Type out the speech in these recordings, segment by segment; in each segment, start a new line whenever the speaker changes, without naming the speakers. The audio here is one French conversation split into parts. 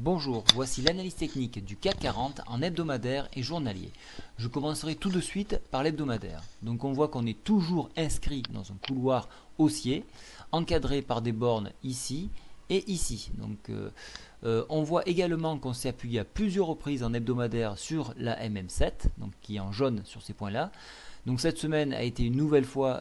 Bonjour, voici l'analyse technique du CAC 40 en hebdomadaire et journalier. Je commencerai tout de suite par l'hebdomadaire. Donc on voit qu'on est toujours inscrit dans un couloir haussier, encadré par des bornes ici et ici. Donc on voit également qu'on s'est appuyé à plusieurs reprises en hebdomadaire sur la MM7, donc qui est en jaune sur ces points-là. Donc cette semaine a été une nouvelle fois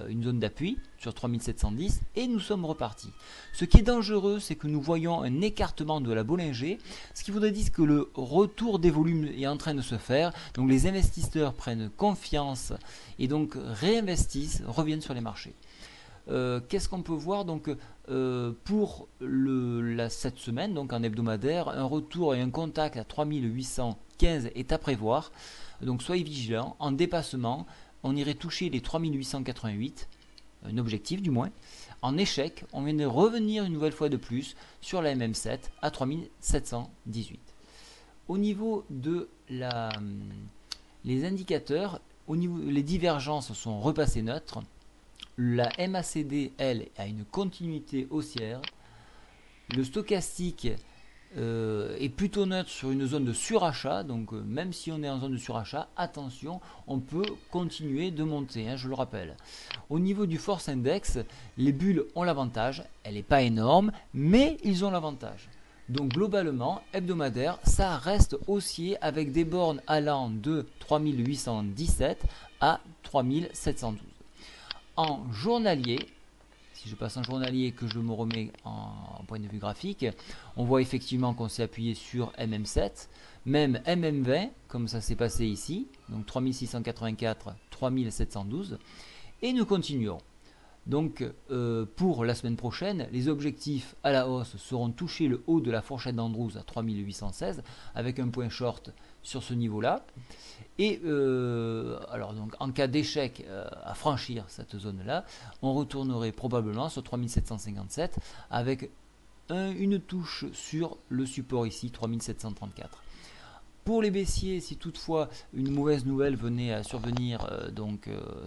une zone d'appui sur 3710 et nous sommes repartis. Ce qui est dangereux, c'est que nous voyons un écartement de la Bollinger, ce qui voudrait dire que le retour des volumes est en train de se faire. Donc les investisseurs prennent confiance et donc réinvestissent, reviennent sur les marchés. Qu'est-ce qu'on peut voir donc pour cette semaine, donc en hebdomadaire, un retour et un contact à 3815 est à prévoir. Donc soyez vigilants, en dépassement, on irait toucher les 3888, un objectif du moins. En échec, on vient de revenir une nouvelle fois de plus sur la MM7 à 3718. Au niveau de les indicateurs, les divergences sont repassées neutres. La MACD, elle, a une continuité haussière. Le stochastique est plutôt neutre sur une zone de surachat. Donc même si on est en zone de surachat, attention, on peut continuer de monter, je le rappelle. Au niveau du Force Index, les bulles ont l'avantage. Elle n'est pas énorme, mais ils ont l'avantage. Donc globalement, hebdomadaire, ça reste haussier avec des bornes allant de 3817 à 3712. En journalier, si je passe en journalier que je me remets en point de vue graphique, on voit effectivement qu'on s'est appuyé sur MM7, même MM20, comme ça s'est passé ici, donc 3684, 3712, et nous continuons. Donc pour la semaine prochaine, les objectifs à la hausse seront toucher le haut de la fourchette d'Andrews à 3816 avec un point short sur ce niveau-là. Et alors donc en cas d'échec à franchir cette zone-là, on retournerait probablement sur 3757 avec une touche sur le support ici 3734. Pour les baissiers, si toutefois une mauvaise nouvelle venait à survenir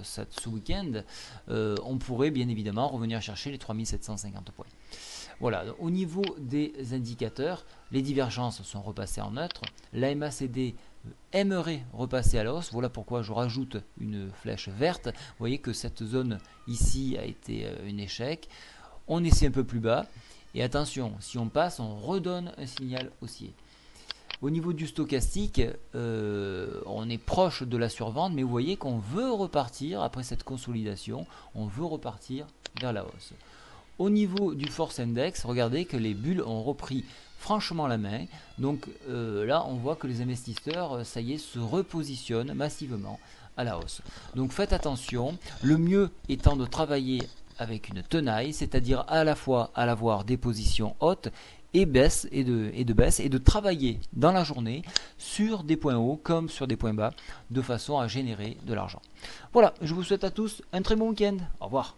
ce week-end, on pourrait bien évidemment revenir chercher les 3750 points. Voilà, au niveau des indicateurs, les divergences sont repassées en neutre. La MACD aimerait repasser à la hausse. Voilà pourquoi je rajoute une flèche verte. Vous voyez que cette zone ici a été un échec. On essaie un peu plus bas. Et attention, si on passe, on redonne un signal haussier. Au niveau du stochastique, on est proche de la survente, mais vous voyez qu'on veut repartir, après cette consolidation, on veut repartir vers la hausse. Au niveau du Force Index, regardez que les bulles ont repris franchement la main. Donc là, on voit que les investisseurs, ça y est, se repositionnent massivement à la hausse. Donc faites attention, le mieux étant de travailler avec une tenaille, c'est-à-dire à la fois à avoir des positions hautes et de travailler dans la journée sur des points hauts comme sur des points bas de façon à générer de l'argent. Voilà, je vous souhaite à tous un très bon week-end. Au revoir.